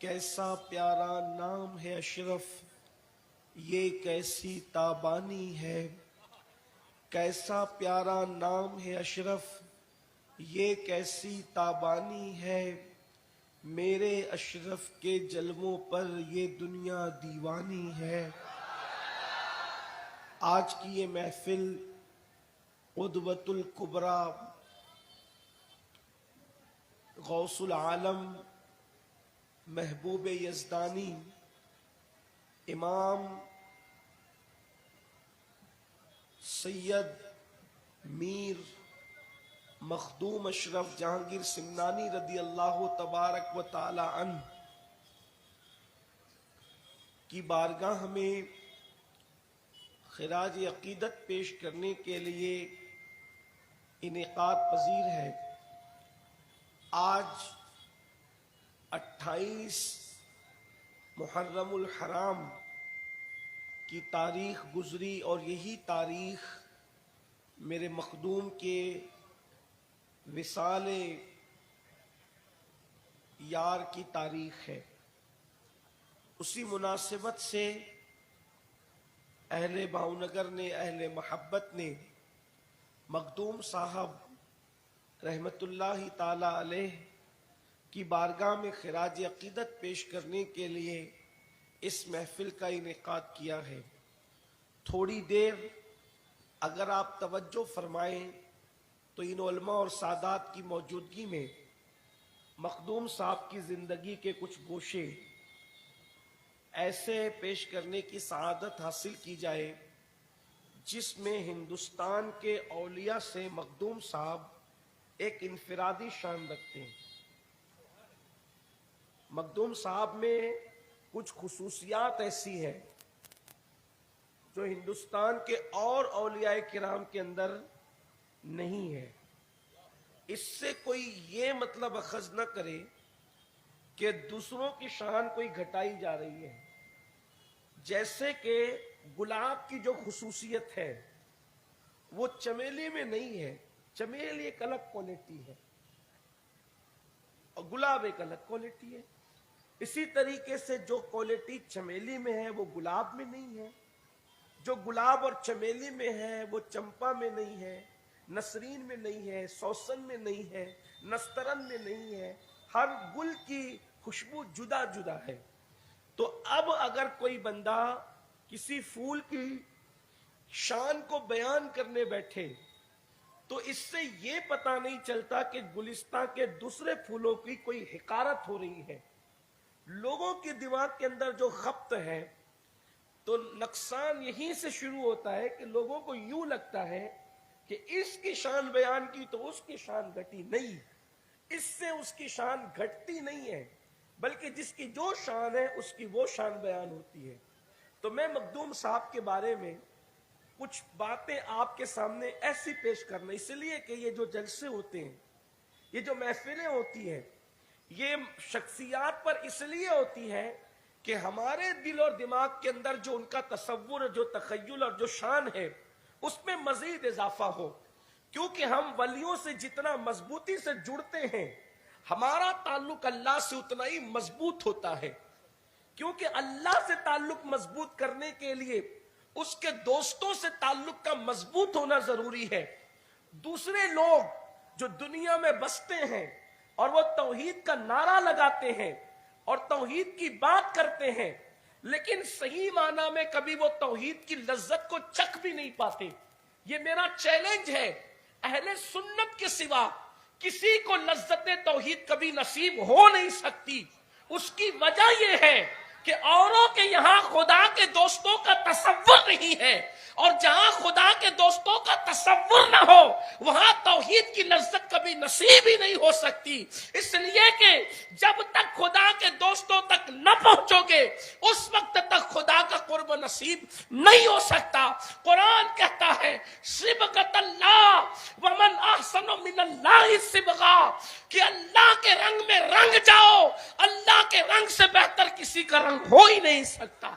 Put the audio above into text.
کیسا پیارا نام ہے اشرف، یہ کیسی تابانی ہے۔ کیسا پیارا نام ہے اشرف، یہ کیسی تابانی ہے۔ میرے اشرف کے جلووں پر یہ دنیا دیوانی ہے۔ آج کی یہ محفل قدوۃ الکبریٰ غوث العالم محبوب یزدانی امام سید میر مخدوم اشرف جہانگیر سمنانی رضی اللہ تبارک و تعالی عنہ کی بارگاہ میں خراج عقیدت پیش کرنے کے لیے انعقاد پذیر ہے۔ آج 28 محرم الحرام کی تاریخ گزری اور یہی تاریخ میرے مخدوم کے وصال یار کی تاریخ ہے۔ اسی مناسبت سے اہل بھاؤنگر نے، اہل محبت نے مخدوم صاحب رحمت اللہ تعالی علیہ کی بارگاہ میں خراج عقیدت پیش کرنے کے لیے اس محفل کا انعقاد کیا ہے۔ تھوڑی دیر اگر آپ توجہ فرمائیں تو ان علماء اور سادات کی موجودگی میں مخدوم صاحب کی زندگی کے کچھ گوشے ایسے پیش کرنے کی سعادت حاصل کی جائے جس میں ہندوستان کے اولیاء سے مخدوم صاحب ایک انفرادی شان رکھتے ہیں۔ مخدوم صاحب میں کچھ خصوصیات ایسی ہیں جو ہندوستان کے اور اولیاء کرام کے اندر نہیں ہے۔ اس سے کوئی یہ مطلب اخذ نہ کرے کہ دوسروں کی شان کوئی گھٹائی جا رہی ہے۔ جیسے کہ گلاب کی جو خصوصیت ہے وہ چمیلی میں نہیں ہے۔ چمیلی ایک الگ کوالٹی ہے اور گلاب ایک الگ کوالٹی ہے۔ اسی طریقے سے جو کوالٹی چمیلی میں ہے وہ گلاب میں نہیں ہے، جو گلاب اور چمیلی میں ہے وہ چمپا میں نہیں ہے، نسرین میں نہیں ہے، سوسن میں نہیں ہے، نسترن میں نہیں ہے۔ ہر گل کی خوشبو جدا جدا ہے۔ تو اب اگر کوئی بندہ کسی پھول کی شان کو بیان کرنے بیٹھے تو اس سے یہ پتہ نہیں چلتا کہ گلستان کے دوسرے پھولوں کی کوئی حقارت ہو رہی ہے۔ لوگوں کے دماغ کے اندر جو خبط ہے تو نقصان یہیں سے شروع ہوتا ہے کہ لوگوں کو یوں لگتا ہے کہ اس کی شان بیان کی تو اس کی شان گھٹی نہیں، اس سے اس کی شان گھٹتی نہیں ہے، بلکہ جس کی جو شان ہے اس کی وہ شان بیان ہوتی ہے۔ تو میں مخدوم صاحب کے بارے میں کچھ باتیں آپ کے سامنے ایسی پیش کرنا، اس لیے کہ یہ جو جلسے ہوتے ہیں، یہ جو محفلیں ہوتی ہیں، یہ شخصیات پر اس لیے ہوتی ہے کہ ہمارے دل اور دماغ کے اندر جو ان کا تصور، جو تخیل اور جو شان ہے اس میں مزید اضافہ ہو۔ کیونکہ ہم ولیوں سے جتنا مضبوطی سے جڑتے ہیں ہمارا تعلق اللہ سے اتنا ہی مضبوط ہوتا ہے۔ کیونکہ اللہ سے تعلق مضبوط کرنے کے لیے اس کے دوستوں سے تعلق کا مضبوط ہونا ضروری ہے۔ دوسرے لوگ جو دنیا میں بستے ہیں اور وہ توحید کا نعرہ لگاتے ہیں اور توحید کی بات کرتے ہیں لیکن صحیح معنی میں کبھی وہ توحید کی لذت کو چکھ بھی نہیں پاتے۔ یہ میرا چیلنج ہے، اہل سنت کے سوا کسی کو لذت توحید کبھی نصیب ہو نہیں سکتی۔ اس کی وجہ یہ ہے کہ اوروں کے یہاں خدا کے دوستوں کا تصور نہیں ہے، اور جہاں خدا کے دوستوں کا تصور نہ ہو وہاں توحید کی لذت کبھی نصیب ہی نہیں ہو سکتی۔ اس لیے کہ جب تک خدا کے دوستوں تک نہ پہنچو گے اس وقت تک خدا کا قرب نصیب نہیں ہو سکتا۔ قرآن کہتا ہے صبغۃ اللہ ومن احسن من اللہ صبغہ، کہ اللہ کے رنگ میں رنگ جاؤ، اللہ کے رنگ سے بہتر کسی کا رنگ ہو ہی نہیں سکتا۔